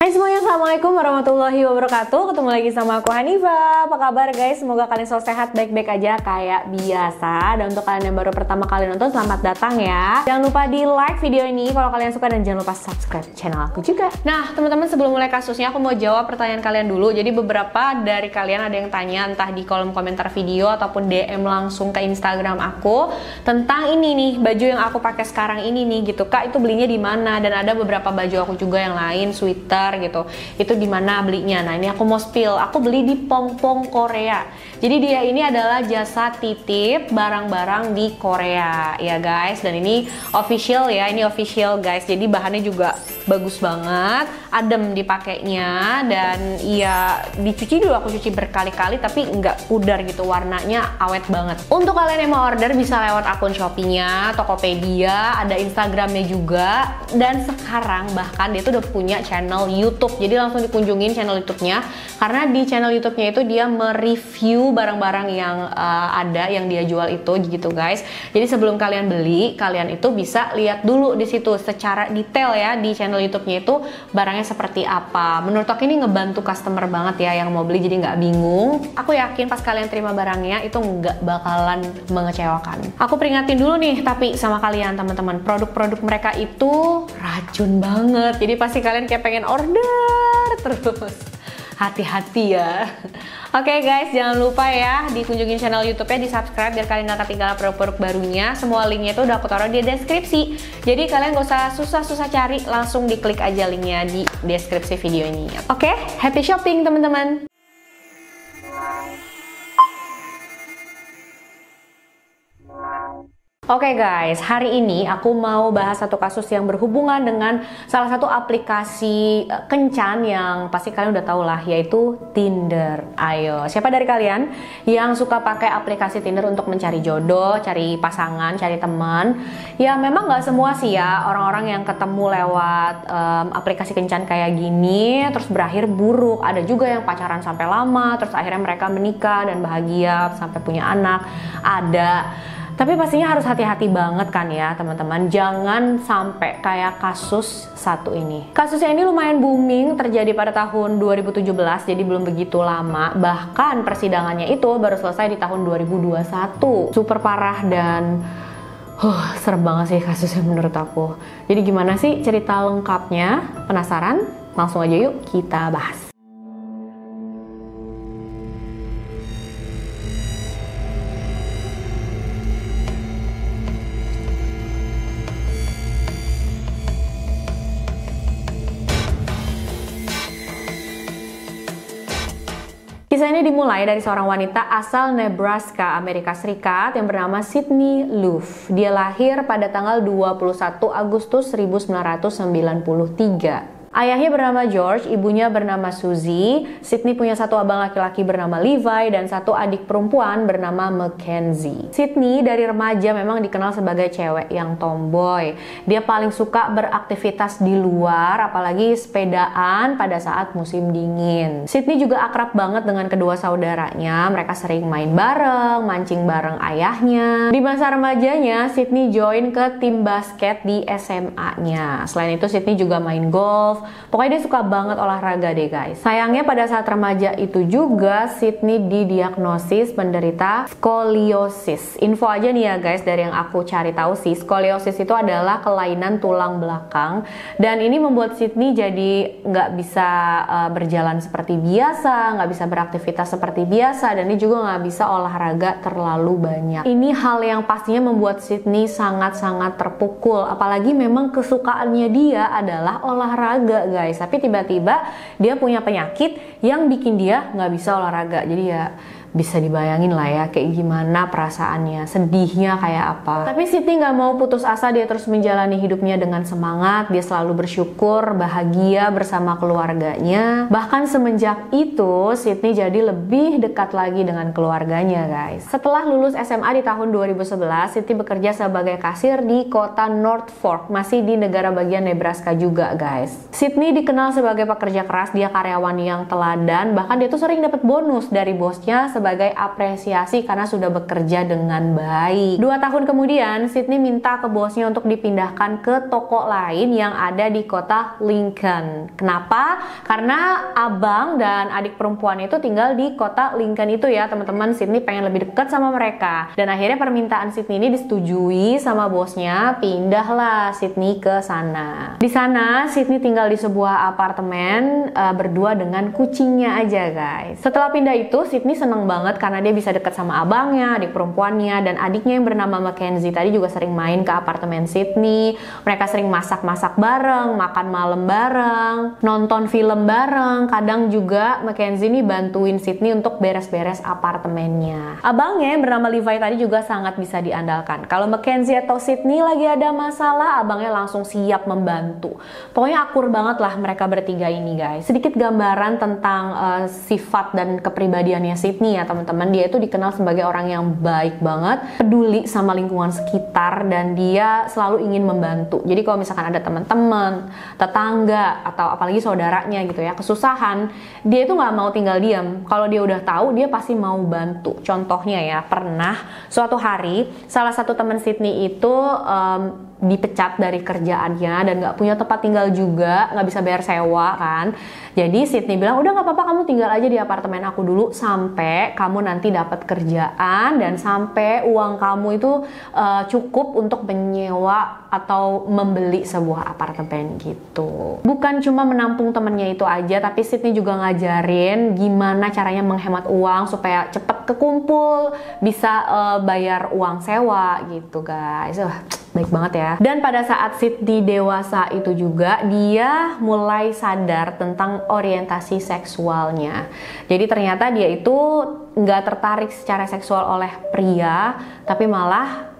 Hai semuanya, assalamualaikum warahmatullahi wabarakatuh. Ketemu lagi sama aku Hanifa. Apa kabar guys? Semoga kalian selalu sehat, baik-baik aja kayak biasa. Dan untuk kalian yang baru pertama kali nonton, selamat datang ya. Jangan lupa di like video ini kalau kalian suka, dan jangan lupa subscribe channel aku juga. Nah teman-teman, sebelum mulai kasusnya aku mau jawab pertanyaan kalian dulu. Jadi beberapa dari kalian ada yang tanya entah di kolom komentar video ataupun DM langsung ke Instagram aku tentang ini nih, baju yang aku pakai sekarang ini nih gitu. Kak, itu belinya di mana? Dan ada beberapa baju aku juga yang lain, sweater gitu, itu di mana belinya. Nah ini aku mau spill, aku beli di Pongpong Korea. Jadi dia ini adalah jasa titip barang-barang di Korea ya guys. Dan ini official ya, ini official guys. Jadi bahannya juga bagus banget, adem dipakainya, dan ya dicuci dulu, aku cuci berkali-kali tapi nggak pudar gitu, warnanya awet banget. Untuk kalian yang mau order bisa lewat akun Shopee-nya, Tokopedia, ada Instagramnya juga, dan sekarang bahkan dia tuh udah punya channel YouTube. Jadi langsung dikunjungin channel YouTube-nya, karena di channel YouTube-nya itu dia mereview barang-barang yang ada yang dia jual itu gitu guys. Jadi sebelum kalian beli, kalian itu bisa lihat dulu di situ secara detail ya di channel YouTube-nya itu barangnya seperti apa. Menurut aku ini ngebantu customer banget ya yang mau beli, jadi nggak bingung. Aku yakin pas kalian terima barangnya itu nggak bakalan mengecewakan. Aku peringatin dulu nih tapi sama kalian teman-teman, produk-produk mereka itu racun banget. Jadi pasti kalian kayak pengen order terus. Hati-hati ya. Oke guys, jangan lupa ya dikunjungin channel YouTube-nya, di subscribe biar kalian gak ketinggalan produk-produk barunya. Semua linknya itu udah aku taruh di deskripsi. Jadi kalian gak usah susah-susah cari, langsung diklik aja linknya di deskripsi video ini. Oke, happy shopping teman-teman. Oke guys, hari ini aku mau bahas satu kasus yang berhubungan dengan salah satu aplikasi kencan yang pasti kalian udah tahu lah, yaitu Tinder. Ayo, siapa dari kalian yang suka pakai aplikasi Tinder untuk mencari jodoh, cari pasangan, cari teman? Ya memang nggak semua sih ya orang-orang yang ketemu lewat aplikasi kencan kayak gini terus berakhir buruk. Ada juga yang pacaran sampai lama, terus akhirnya mereka menikah dan bahagia sampai punya anak. Ada. Tapi pastinya harus hati-hati banget kan ya teman-teman, jangan sampai kayak kasus satu ini. Kasusnya ini lumayan booming, terjadi pada tahun 2017, jadi belum begitu lama. Bahkan persidangannya itu baru selesai di tahun 2021. Super parah dan serem banget sih kasusnya menurut aku. Jadi gimana sih cerita lengkapnya? Penasaran? Langsung aja yuk kita bahas. Kisah ini dimulai dari seorang wanita asal Nebraska, Amerika Serikat yang bernama Sydney Love. Dia lahir pada tanggal 21 Agustus 1993. Ayahnya bernama George, ibunya bernama Suzy. Sydney punya satu abang laki-laki bernama Levi dan satu adik perempuan bernama Mackenzie. Sydney dari remaja memang dikenal sebagai cewek yang tomboy. Dia paling suka beraktivitas di luar, apalagi sepedaan pada saat musim dingin. Sydney juga akrab banget dengan kedua saudaranya. Mereka sering main bareng, mancing bareng ayahnya. Di masa remajanya, Sydney join ke tim basket di SMA-nya. Selain itu, Sydney juga main golf. Pokoknya dia suka banget olahraga deh guys. Sayangnya pada saat remaja itu juga Sydney didiagnosis menderita skoliosis. Info aja nih ya guys, dari yang aku cari tahu sih, skoliosis itu adalah kelainan tulang belakang, dan ini membuat Sydney jadi nggak bisa berjalan seperti biasa, nggak bisa beraktivitas seperti biasa, dan ini juga nggak bisa olahraga terlalu banyak. Ini hal yang pastinya membuat Sydney sangat-sangat terpukul, apalagi memang kesukaannya dia adalah olahraga guys, tapi tiba-tiba dia punya penyakit yang bikin dia nggak bisa olahraga. Jadi ya bisa dibayangin lah ya kayak gimana perasaannya, sedihnya kayak apa. Tapi Sydney nggak mau putus asa, dia terus menjalani hidupnya dengan semangat. Dia selalu bersyukur, bahagia bersama keluarganya. Bahkan semenjak itu Sydney jadi lebih dekat lagi dengan keluarganya guys. Setelah lulus SMA di tahun 2011, Sydney bekerja sebagai kasir di kota North Fork, masih di negara bagian Nebraska juga guys. Sydney dikenal sebagai pekerja keras, dia karyawan yang teladan, bahkan dia tuh sering dapat bonus dari bosnya sebagai apresiasi karena sudah bekerja dengan baik. 2 tahun kemudian, Sydney minta ke bosnya untuk dipindahkan ke toko lain yang ada di kota Lincoln. Kenapa? Karena abang dan adik perempuan itu tinggal di kota Lincoln itu ya teman-teman. Sydney pengen lebih dekat sama mereka. Dan akhirnya permintaan Sydney ini disetujui sama bosnya, pindahlah Sydney ke sana. Di sana Sydney tinggal di sebuah apartemen berdua dengan kucingnya aja guys. Setelah pindah itu Sydney seneng banget karena dia bisa dekat sama abangnya, adik perempuannya, dan adiknya yang bernama Mackenzie tadi juga sering main ke apartemen Sydney. Mereka sering masak-masak bareng, makan malam bareng, nonton film bareng. Kadang juga Mackenzie nih bantuin Sydney untuk beres-beres apartemennya. Abangnya yang bernama Levi tadi juga sangat bisa diandalkan. Kalau Mackenzie atau Sydney lagi ada masalah, abangnya langsung siap membantu. Pokoknya akur banget lah mereka bertiga ini guys. Sedikit gambaran tentang sifat dan kepribadiannya Sydney ya teman-teman. Dia itu dikenal sebagai orang yang baik banget, peduli sama lingkungan sekitar, dan dia selalu ingin membantu. Jadi kalau misalkan ada teman-teman, tetangga, atau apalagi saudaranya gitu ya kesusahan, dia itu nggak mau tinggal diam. Kalau dia udah tahu, dia pasti mau bantu. Contohnya ya, pernah suatu hari salah satu teman Sydney itu dipecat dari kerjaannya dan nggak punya tempat tinggal juga, nggak bisa bayar sewa kan. Jadi Sydney bilang, udah nggak apa-apa, kamu tinggal aja di apartemen aku dulu sampai kamu nanti dapat kerjaan dan sampai uang kamu itu cukup untuk menyewa atau membeli sebuah apartemen gitu. Bukan cuma menampung temennya itu aja, tapi Sydney juga ngajarin gimana caranya menghemat uang supaya cepet kekumpul, bisa bayar uang sewa gitu guys. Baik banget ya. Dan pada saat Sydney dewasa itu juga, dia mulai sadar tentang orientasi seksualnya. Jadi ternyata dia itu nggak tertarik secara seksual oleh pria, tapi malah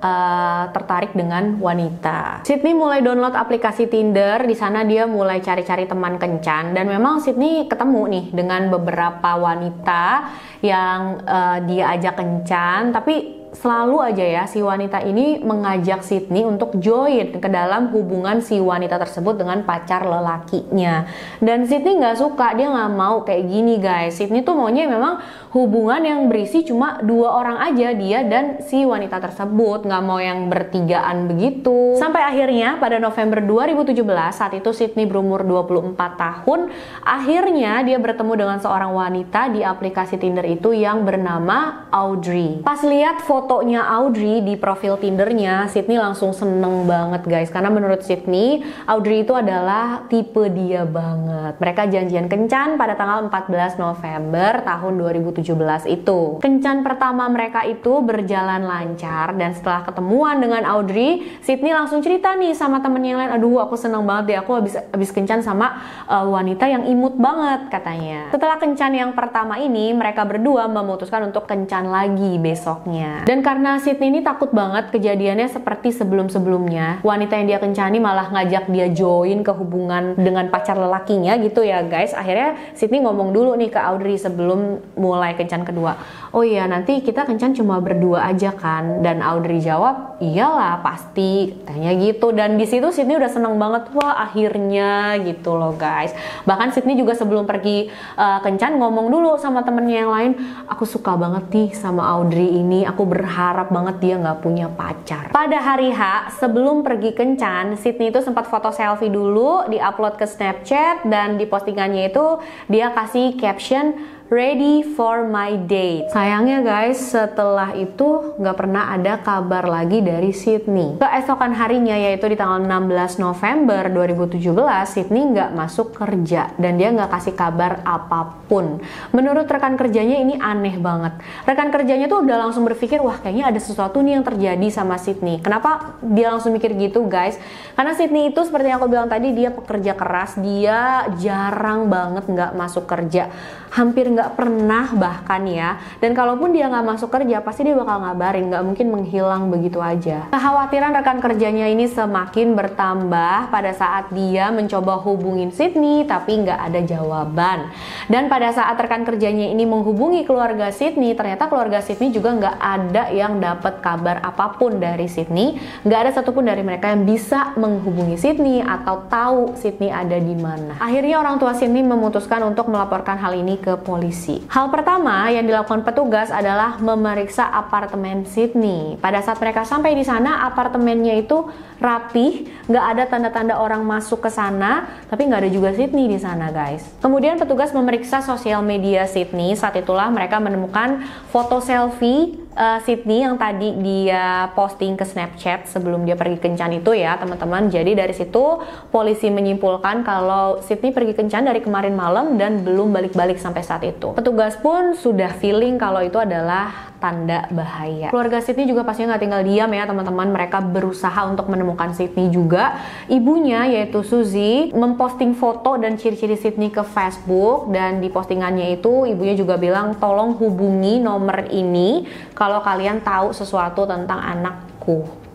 tertarik dengan wanita. Sydney mulai download aplikasi Tinder. Di sana dia mulai cari-cari teman kencan, dan memang Sydney ketemu nih dengan beberapa wanita yang dia ajak kencan, tapi selalu aja ya si wanita ini mengajak Sydney untuk join ke dalam hubungan si wanita tersebut dengan pacar lelakinya. Dan Sydney nggak suka, dia nggak mau kayak gini guys. Sydney tuh maunya memang hubungan yang berisi cuma 2 orang aja, dia dan si wanita tersebut, nggak mau yang bertigaan begitu. Sampai akhirnya pada November 2017, saat itu Sydney berumur 24 tahun, akhirnya dia bertemu dengan seorang wanita di aplikasi Tinder itu yang bernama Audrey. Pas lihat fotonya Audrey di profil Tindernya, Sydney langsung seneng banget guys, karena menurut Sydney, Audrey itu adalah tipe dia banget. Mereka janjian kencan pada tanggal 14 November tahun 2017 itu. Kencan pertama mereka itu berjalan lancar, dan setelah ketemuan dengan Audrey, Sydney langsung cerita nih sama temen yang lain, aduh aku seneng banget deh, aku habis kencan sama wanita yang imut banget katanya. Setelah kencan yang pertama ini, mereka berdua memutuskan untuk kencan lagi besoknya. Dan karena Sydney ini takut banget kejadiannya seperti sebelum-sebelumnya, wanita yang dia kencani malah ngajak dia join ke hubungan dengan pacar lelakinya gitu ya guys. Akhirnya Sydney ngomong dulu nih ke Audrey sebelum mulai kencan kedua, oh iya nanti kita kencan cuma berdua aja kan? Dan Audrey jawab, iyalah pasti, tanya gitu. Dan di situ Sydney udah seneng banget, wah akhirnya gitu loh guys. Bahkan Sydney juga sebelum pergi kencan ngomong dulu sama temennya yang lain, aku suka banget nih sama Audrey ini, aku berharap banget dia nggak punya pacar. Pada hari H sebelum pergi kencan, Sydney itu sempat foto selfie dulu, diupload ke Snapchat, dan di postingannya itu dia kasih caption ready for my date. Sayangnya guys, setelah itu nggak pernah ada kabar lagi dari Sydney. Keesokan harinya, yaitu di tanggal 16 November 2017, Sydney nggak masuk kerja dan dia nggak kasih kabar apapun. Menurut rekan kerjanya ini aneh banget. Rekan kerjanya tuh udah langsung berpikir, wah kayaknya ada sesuatu nih yang terjadi sama Sydney. Kenapa dia langsung mikir gitu guys? Karena Sydney itu seperti yang aku bilang tadi, dia pekerja keras, dia jarang banget nggak masuk kerja. Hampir nggak pernah bahkan ya. Dan kalaupun dia nggak masuk kerja, pasti dia bakal ngabarin, nggak mungkin menghilang begitu aja. Kekhawatiran rekan kerjanya ini semakin bertambah pada saat dia mencoba hubungin Sydney, tapi nggak ada jawaban. Dan pada saat rekan kerjanya ini menghubungi keluarga Sydney, ternyata keluarga Sydney juga nggak ada yang dapat kabar apapun dari Sydney. Nggak ada satupun dari mereka yang bisa menghubungi Sydney atau tahu Sydney ada di mana. Akhirnya orang tua Sydney memutuskan untuk melaporkan hal ini ke polisi. polisi. Hal pertama yang dilakukan petugas adalah memeriksa apartemen Sydney. Pada saat mereka sampai di sana, apartemennya itu rapih, nggak ada tanda-tanda orang masuk ke sana, tapi nggak ada juga Sydney di sana, guys. Kemudian petugas memeriksa sosial media Sydney. Saat itulah mereka menemukan foto selfie Sydney yang tadi dia posting ke Snapchat sebelum dia pergi kencan itu ya, teman-teman. Jadi dari situ polisi menyimpulkan kalau Sydney pergi kencan dari kemarin malam dan belum balik-balik sampai saat itu. Petugas pun sudah feeling kalau itu adalah tanda bahaya. Keluarga Sydney juga pastinya nggak tinggal diam ya, teman-teman. Mereka berusaha untuk menemukan Sydney juga. Ibunya yaitu Suzy memposting foto dan ciri-ciri Sydney ke Facebook, dan di postingannya itu ibunya juga bilang, tolong hubungi nomor ini kalau kalian tahu sesuatu tentang anakku.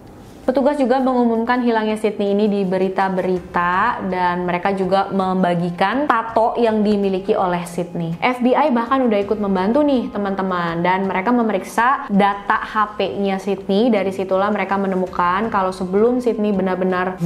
Petugas juga mengumumkan hilangnya Sydney ini di berita-berita, dan mereka juga membagikan tato yang dimiliki oleh Sydney. FBI bahkan udah ikut membantu nih, teman-teman, dan mereka memeriksa data HP-nya Sydney. Dari situlah mereka menemukan kalau sebelum Sydney benar-benar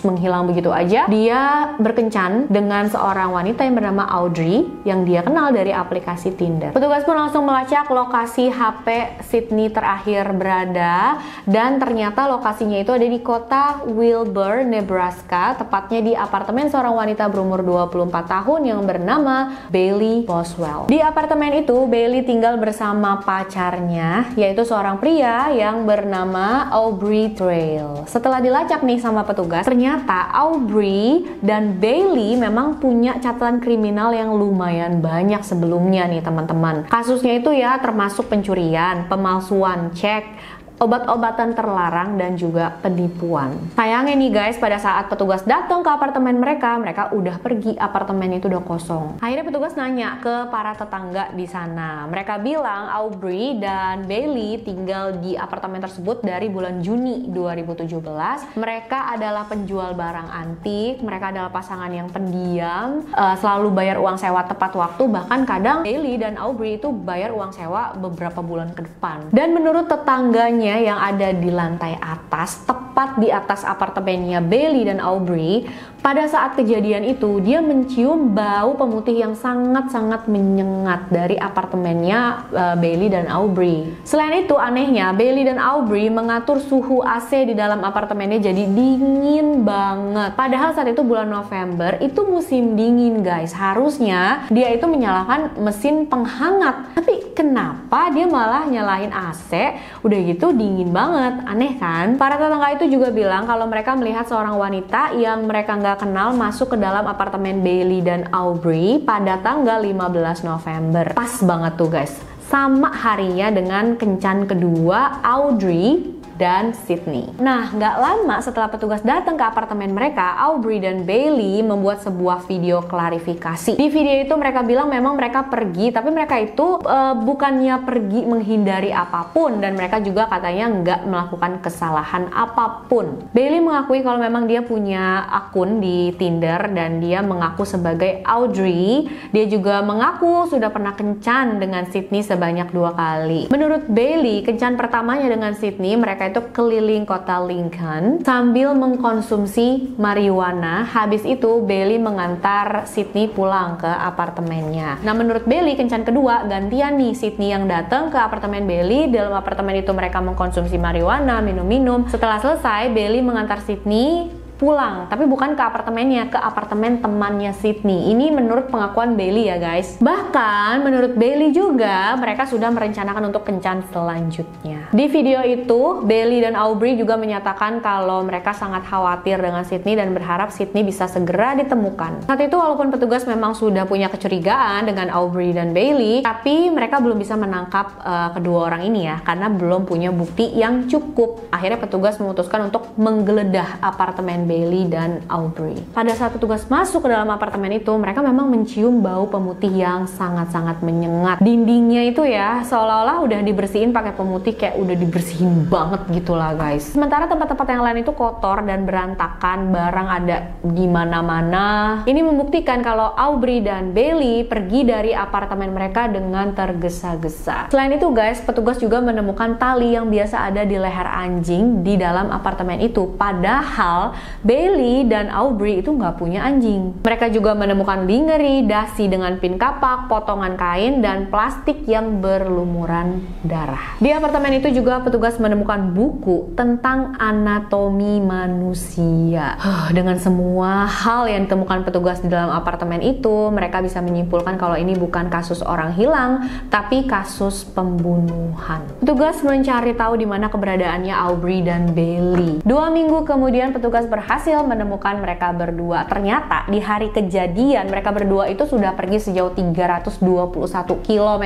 menghilang begitu aja, dia berkencan dengan seorang wanita yang bernama Audrey yang dia kenal dari aplikasi Tinder. Petugas pun langsung melacak lokasi HP Sydney terakhir berada, dan ternyata lokasinya itu ada di kota Wilbur, Nebraska, tepatnya di apartemen seorang wanita berumur 24 tahun yang bernama Bailey Boswell. Di apartemen itu Bailey tinggal bersama pacarnya, yaitu seorang pria yang bernama Aubrey Trail. Setelah dilacak nih sama petugas, ternyata Aubrey dan Bailey memang punya catatan kriminal yang lumayan banyak sebelumnya nih, teman-teman. Kasusnya itu ya termasuk pencurian, pemalsuan cek, obat-obatan terlarang, dan juga penipuan. Sayangnya nih guys, pada saat petugas datang ke apartemen mereka udah pergi, apartemen itu udah kosong. Akhirnya petugas nanya ke para tetangga di sana. Mereka bilang Aubrey dan Bailey tinggal di apartemen tersebut dari bulan Juni 2017. Mereka adalah penjual barang antik, mereka adalah pasangan yang pendiam, selalu bayar uang sewa tepat waktu, bahkan kadang Bailey dan Aubrey itu bayar uang sewa beberapa bulan ke depan. Dan menurut tetangganya yang ada di lantai atas, tepat di atas apartemennya Bailey dan Aubrey, pada saat kejadian itu dia mencium bau pemutih yang sangat-sangat menyengat dari apartemennya Bailey dan Aubrey. Selain itu, anehnya Bailey dan Aubrey mengatur suhu AC di dalam apartemennya jadi dingin banget. Padahal saat itu bulan November, itu musim dingin guys. Harusnya dia itu menyalakan mesin penghangat, tapi kenapa dia malah nyalain AC? Udah gitu dingin banget, aneh kan? Para tetangga itu juga bilang kalau mereka melihat seorang wanita yang mereka nggak kenal masuk ke dalam apartemen Bailey dan Aubrey pada tanggal 15 November. Pas banget tuh guys, sama harinya dengan kencan kedua Audrey dan Sydney. Nah, nggak lama setelah petugas datang ke apartemen mereka, Aubrey dan Bailey membuat sebuah video klarifikasi. Di video itu mereka bilang memang mereka pergi, tapi mereka itu bukannya pergi menghindari apapun, dan mereka juga katanya nggak melakukan kesalahan apapun. Bailey mengakui kalau memang dia punya akun di Tinder dan dia mengaku sebagai Audrey. Dia juga mengaku sudah pernah kencan dengan Sydney sebanyak 2 kali. Menurut Bailey, kencan pertamanya dengan Sydney, mereka itu keliling kota Lincoln sambil mengkonsumsi marijuana. Habis itu Bailey mengantar Sydney pulang ke apartemennya. Nah, menurut Bailey, kencan kedua gantian nih, Sydney yang datang ke apartemen Bailey. Dalam apartemen itu mereka mengkonsumsi marijuana, minum-minum. Setelah selesai, Bailey mengantar Sydney pulang, tapi bukan ke apartemennya, ke apartemen temannya Sydney. Ini menurut pengakuan Bailey ya guys. Bahkan menurut Bailey juga mereka sudah merencanakan untuk kencan selanjutnya. Di video itu Bailey dan Aubrey juga menyatakan kalau mereka sangat khawatir dengan Sydney dan berharap Sydney bisa segera ditemukan. Saat itu walaupun petugas memang sudah punya kecurigaan dengan Aubrey dan Bailey, tapi mereka belum bisa menangkap kedua orang ini ya, karena belum punya bukti yang cukup. Akhirnya petugas memutuskan untuk menggeledah apartemen Bailey dan Aubrey. Pada saat petugas masuk ke dalam apartemen itu, mereka memang mencium bau pemutih yang sangat-sangat menyengat. Dindingnya itu ya seolah-olah udah dibersihin pakai pemutih, kayak udah dibersihin banget gitulah guys. Sementara tempat-tempat yang lain itu kotor dan berantakan, barang ada di mana-mana. Ini membuktikan kalau Aubrey dan Bailey pergi dari apartemen mereka dengan tergesa-gesa. Selain itu guys, petugas juga menemukan tali yang biasa ada di leher anjing di dalam apartemen itu. Padahal Bailey dan Aubrey itu nggak punya anjing. Mereka juga menemukan lingerie, dasi dengan pin kapak, potongan kain, dan plastik yang berlumuran darah. Di apartemen itu juga petugas menemukan buku tentang anatomi manusia. Dengan semua hal yang ditemukan petugas di dalam apartemen itu, mereka bisa menyimpulkan kalau ini bukan kasus orang hilang, tapi kasus pembunuhan. Petugas mencari tahu di mana keberadaannya Aubrey dan Bailey. 2 minggu kemudian petugas berhasil menemukan mereka berdua. Ternyata di hari kejadian mereka berdua itu sudah pergi sejauh 321 km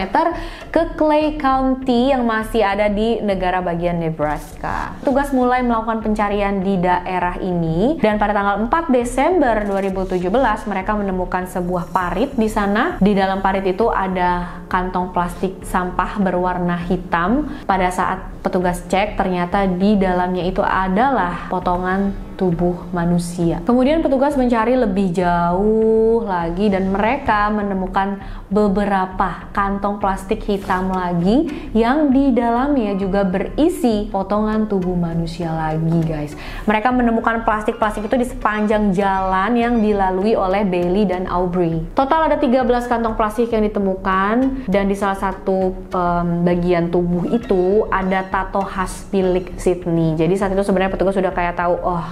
ke Clay County yang masih ada di negara bagian Nebraska. Petugas mulai melakukan pencarian di daerah ini dan pada tanggal 4 Desember 2017 mereka menemukan sebuah parit di sana. Di dalam parit itu ada kantong plastik sampah berwarna hitam. Pada saat petugas cek, ternyata di dalamnya itu adalah potongan tubuh manusia. Kemudian petugas mencari lebih jauh lagi dan mereka menemukan beberapa kantong plastik hitam lagi yang di dalamnya juga berisi potongan tubuh manusia lagi, guys. Mereka menemukan plastik-plastik itu di sepanjang jalan yang dilalui oleh Bailey dan Aubrey. Total ada 13 kantong plastik yang ditemukan dan di salah satu bagian tubuh itu ada tato khas milik Sydney. Jadi saat itu sebenarnya petugas sudah kayak tahu, oh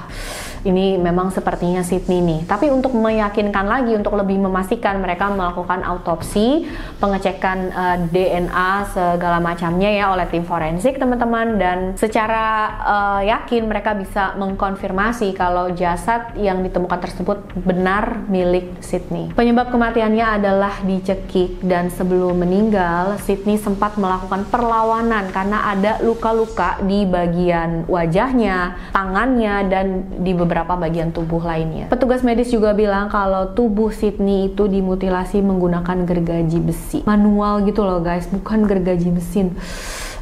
ini memang sepertinya Sydney nih. Tapi untuk meyakinkan lagi, untuk lebih memastikan, mereka melakukan autopsi, pengecekan DNA segala macamnya ya oleh tim forensik, teman-teman. Dan secara yakin mereka bisa mengkonfirmasi kalau jasad yang ditemukan tersebut benar milik Sydney. Penyebab kematiannya adalah dicekik dan sebelum meninggal, Sydney sempat melakukan perlawanan karena ada luka-luka di bagian wajahnya, tangannya, dan di beberapa bagian tubuh lainnya. Petugas medis juga bilang kalau tubuh Sydney itu dimutilasi menggunakan gergaji besi. Manual gitu loh guys, bukan gergaji mesin.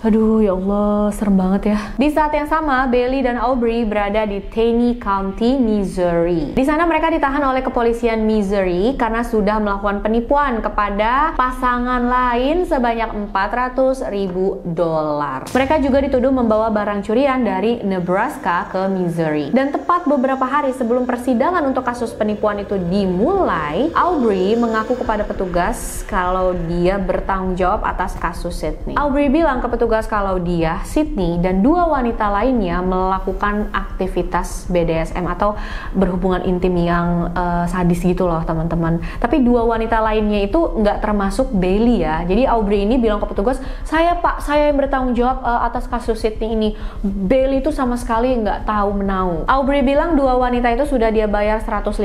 Aduh ya Allah, serem banget ya. Di saat yang sama, Bailey dan Aubrey berada di Taney County, Missouri. Di sana mereka ditahan oleh kepolisian Missouri karena sudah melakukan penipuan kepada pasangan lain sebanyak $400.000. Mereka juga dituduh membawa barang curian dari Nebraska ke Missouri. Dan tepat beberapa hari sebelum persidangan untuk kasus penipuan itu dimulai, Aubrey mengaku kepada petugas kalau dia bertanggung jawab atas kasus Sydney. Aubrey bilang ke petugas kalau dia, Sydney, dan 2 wanita lainnya melakukan aktivitas BDSM atau berhubungan intim yang sadis gitu loh teman-teman. Tapi 2 wanita lainnya itu nggak termasuk Bailey ya. Jadi Aubrey ini bilang ke petugas, saya yang bertanggung jawab atas kasus Sydney ini. Bailey itu sama sekali nggak tahu menau. Aubrey bilang 2 wanita itu sudah dia bayar $150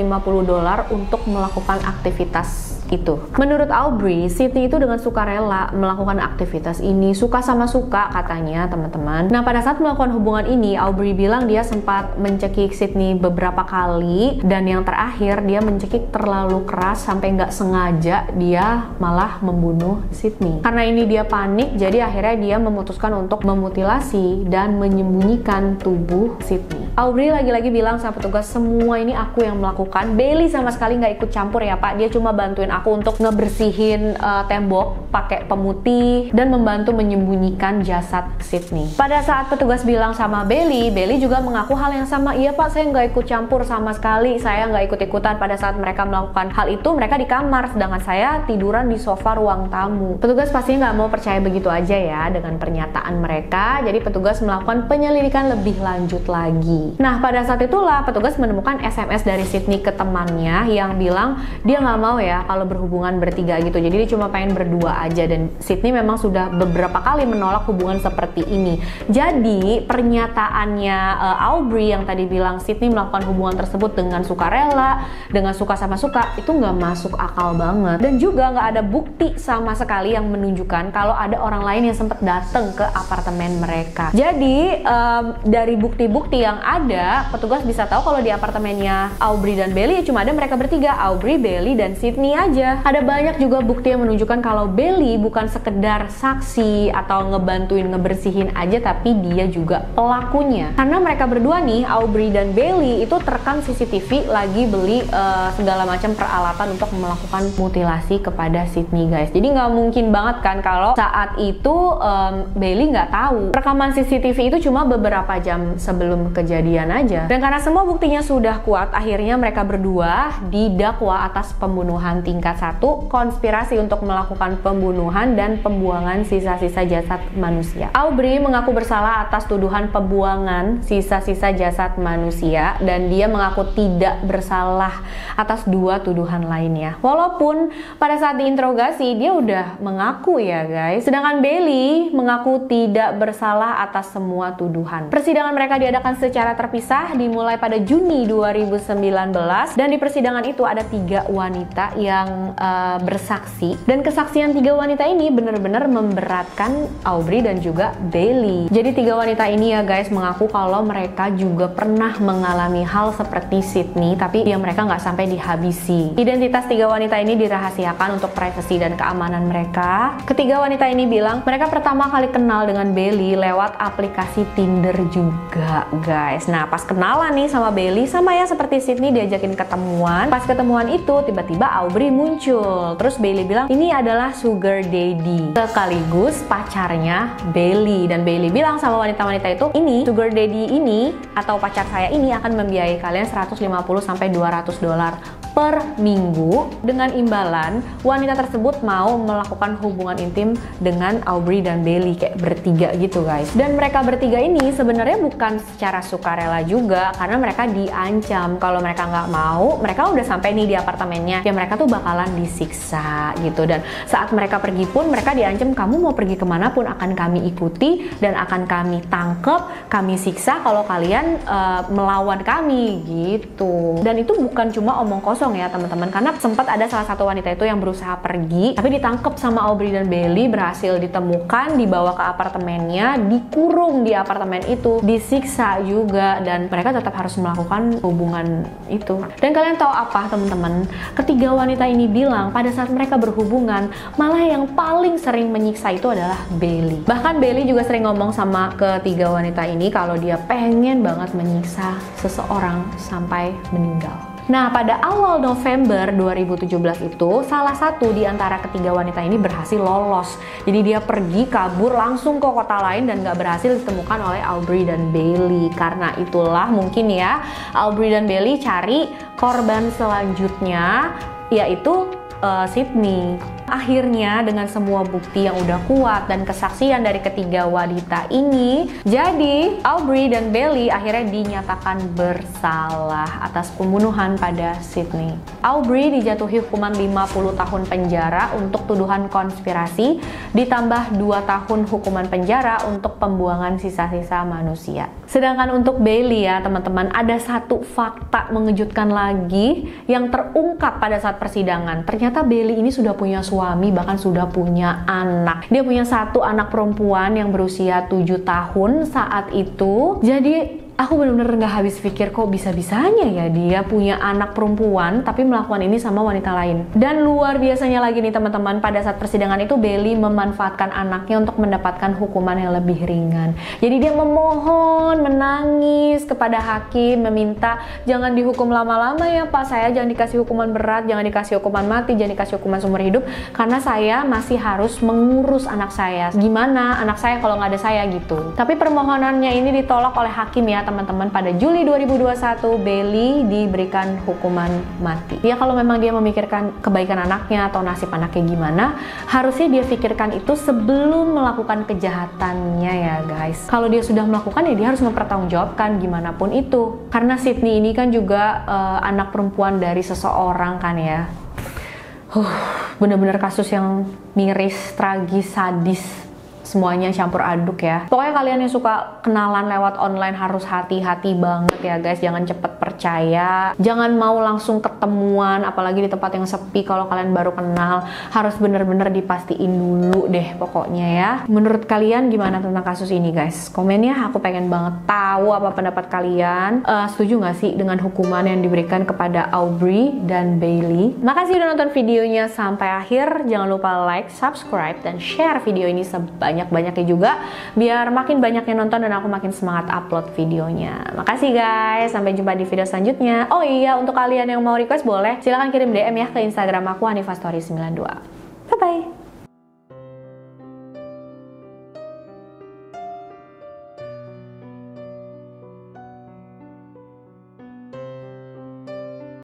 untuk melakukan aktivitas itu. Menurut Aubrey, Sydney itu dengan sukarela melakukan aktivitas ini, suka sama suka katanya teman-teman. Nah pada saat melakukan hubungan ini, Aubrey bilang dia sempat mencekik Sydney beberapa kali dan yang terakhir dia mencekik terlalu keras sampai nggak sengaja dia malah membunuh Sydney. Karena ini dia panik, jadi akhirnya dia memutuskan untuk memutilasi dan menyembunyikan tubuh Sydney. Aubrey lagi-lagi bilang sama petugas, semua ini aku yang melakukan. Bailey sama sekali nggak ikut campur ya Pak, dia cuma bantuin aku untuk ngebersihin tembok pakai pemutih dan membantu menyembunyikan jasad Sydney. Pada saat petugas bilang sama Bailey, Bailey juga mengaku hal yang sama. Iya Pak, saya nggak ikut campur sama sekali, saya nggak ikut-ikutan. Pada saat mereka melakukan hal itu, mereka di kamar, sedangkan saya tiduran di sofa ruang tamu. Petugas pastinya nggak mau percaya begitu aja ya dengan pernyataan mereka, jadi petugas melakukan penyelidikan lebih lanjut lagi. Nah pada saat itulah petugas menemukan SMS dari Sydney ke temannya yang bilang dia nggak mau ya kalau berhubungan bertiga gitu, jadi dia cuma pengen berdua aja. Dan Sydney memang sudah beberapa kali menolak hubungan seperti ini. Jadi pernyataannya Aubrey yang tadi bilang Sydney melakukan hubungan tersebut dengan sukarela, dengan suka sama suka, itu nggak masuk akal banget. Dan juga nggak ada bukti sama sekali yang menunjukkan kalau ada orang lain yang sempat datang ke apartemen mereka. Jadi dari bukti-bukti yang ada, petugas bisa tahu kalau di apartemennya Aubrey dan Bailey cuma ada mereka bertiga, Aubrey, Bailey, dan Sydney aja. aja. Ada banyak juga bukti yang menunjukkan kalau Bailey bukan sekedar saksi atau ngebantuin ngebersihin aja, tapi dia juga pelakunya. Karena mereka berdua nih, Aubrey dan Bailey, itu terekam CCTV lagi beli segala macam peralatan untuk melakukan mutilasi kepada Sydney, guys. Jadi nggak mungkin banget kan kalau saat itu Bailey nggak tahu. Rekaman CCTV itu cuma beberapa jam sebelum kejadian aja. Dan karena semua buktinya sudah kuat, akhirnya mereka berdua didakwa atas pembunuhan tingkat 1, konspirasi untuk melakukan pembunuhan dan pembuangan sisa-sisa jasad manusia. Aubrey mengaku bersalah atas tuduhan pembuangan sisa-sisa jasad manusia, dan dia mengaku tidak bersalah atas 2 tuduhan lainnya. Walaupun pada saat diinterogasi dia udah mengaku ya guys. Sedangkan Bailey mengaku tidak bersalah atas semua tuduhan. Persidangan mereka diadakan secara terpisah dimulai pada Juni 2019, dan di persidangan itu ada 3 wanita yang bersaksi, dan kesaksian 3 wanita ini benar-benar memberatkan Aubrey dan juga Bailey. Jadi 3 wanita ini ya guys mengaku kalau mereka juga pernah mengalami hal seperti Sydney, tapi ya mereka nggak sampai dihabisi. Identitas 3 wanita ini dirahasiakan untuk privasi dan keamanan mereka. Ketiga wanita ini bilang mereka pertama kali kenal dengan Bailey lewat aplikasi Tinder juga guys. Nah pas kenalan nih sama Bailey, sama ya seperti Sydney, diajakin ketemuan. Pas ketemuan itu tiba-tiba Aubrey muncul. Terus Bailey bilang ini adalah sugar daddy sekaligus pacarnya Bailey, dan Bailey bilang sama wanita-wanita itu, ini sugar daddy ini atau pacar saya ini akan membiayai kalian 150 sampai 200 dolar per minggu, dengan imbalan wanita tersebut mau melakukan hubungan intim dengan Aubrey dan Bailey, kayak bertiga gitu guys. Dan mereka bertiga ini sebenarnya bukan secara sukarela juga, karena mereka diancam kalau mereka nggak mau, mereka udah sampai nih di apartemennya, ya mereka tuh bakalan disiksa gitu. Dan saat mereka pergi pun mereka diancam, kamu mau pergi kemanapun akan kami ikuti dan akan kami tangkep, kami siksa kalau kalian melawan kami gitu. Dan itu bukan cuma omong kosong ya teman-teman, karena sempat ada salah satu wanita itu yang berusaha pergi tapi ditangkap sama Aubrey dan Bailey, berhasil ditemukan, dibawa ke apartemennya, dikurung di apartemen itu, disiksa juga, dan mereka tetap harus melakukan hubungan itu. Dan kalian tahu apa teman-teman, ketiga wanita ini bilang pada saat mereka berhubungan malah yang paling sering menyiksa itu adalah Bailey. Bahkan Bailey juga sering ngomong sama ketiga wanita ini kalau dia pengen banget menyiksa seseorang sampai meninggal. Nah, pada awal November 2017 itu, salah satu di antara ketiga wanita ini berhasil lolos. Jadi dia pergi kabur langsung ke kota lain dan gak berhasil ditemukan oleh Aubrey dan Bailey. Karena itulah mungkin ya, Aubrey dan Bailey cari korban selanjutnya, yaitu Sydney. Akhirnya dengan semua bukti yang udah kuat dan kesaksian dari ketiga wanita ini, jadi Aubrey dan Bailey akhirnya dinyatakan bersalah atas pembunuhan pada Sydney. Aubrey dijatuhi hukuman 50 tahun penjara untuk tuduhan konspirasi, ditambah 2 tahun hukuman penjara untuk pembuangan sisa-sisa manusia. Sedangkan untuk Bailey ya teman-teman, ada satu fakta mengejutkan lagi yang terungkap pada saat persidangan. Ternyata Bailey ini sudah punya suami, bahkan sudah punya anak. Dia punya 1 anak perempuan yang berusia 7 tahun saat itu. Jadi aku benar-benar nggak habis pikir, kok bisa-bisanya ya dia punya anak perempuan tapi melakukan ini sama wanita lain. Dan luar biasanya lagi nih teman-teman, pada saat persidangan itu Bailey memanfaatkan anaknya untuk mendapatkan hukuman yang lebih ringan. Jadi dia memohon, menangis kepada hakim, meminta jangan dihukum lama-lama ya Pak, saya jangan dikasih hukuman berat, jangan dikasih hukuman mati, jangan dikasih hukuman seumur hidup, karena saya masih harus mengurus anak saya. Gimana anak saya kalau nggak ada saya gitu. Tapi permohonannya ini ditolak oleh hakim ya teman-teman. Pada Juli 2021 Bailey diberikan hukuman mati. Ya kalau memang dia memikirkan kebaikan anaknya atau nasib anaknya gimana, harusnya dia pikirkan itu sebelum melakukan kejahatannya ya guys. Kalau dia sudah melakukan ya dia harus mempertanggungjawabkan gimana pun itu. Karena Sydney ini kan juga anak perempuan dari seseorang kan ya. Bener-bener kasus yang miris, tragis, sadis, semuanya campur aduk ya. Pokoknya kalian yang suka kenalan lewat online harus hati-hati banget ya guys, jangan cepet percaya percaya. Jangan mau langsung ketemuan, apalagi di tempat yang sepi kalau kalian baru kenal. Harus bener-bener dipastiin dulu deh pokoknya ya. Menurut kalian gimana tentang kasus ini guys? Komen ya, aku pengen banget tahu apa pendapat kalian. Setuju gak sih dengan hukuman yang diberikan kepada Aubrey dan Bailey? Makasih udah nonton videonya sampai akhir. Jangan lupa like, subscribe, dan share video ini sebanyak-banyaknya juga, biar makin banyak yang nonton dan aku makin semangat upload videonya. Makasih guys, sampai jumpa di video selanjutnya. Oh iya, untuk kalian yang mau request boleh silahkan kirim DM ya ke Instagram aku, HanifaStory92. Bye bye.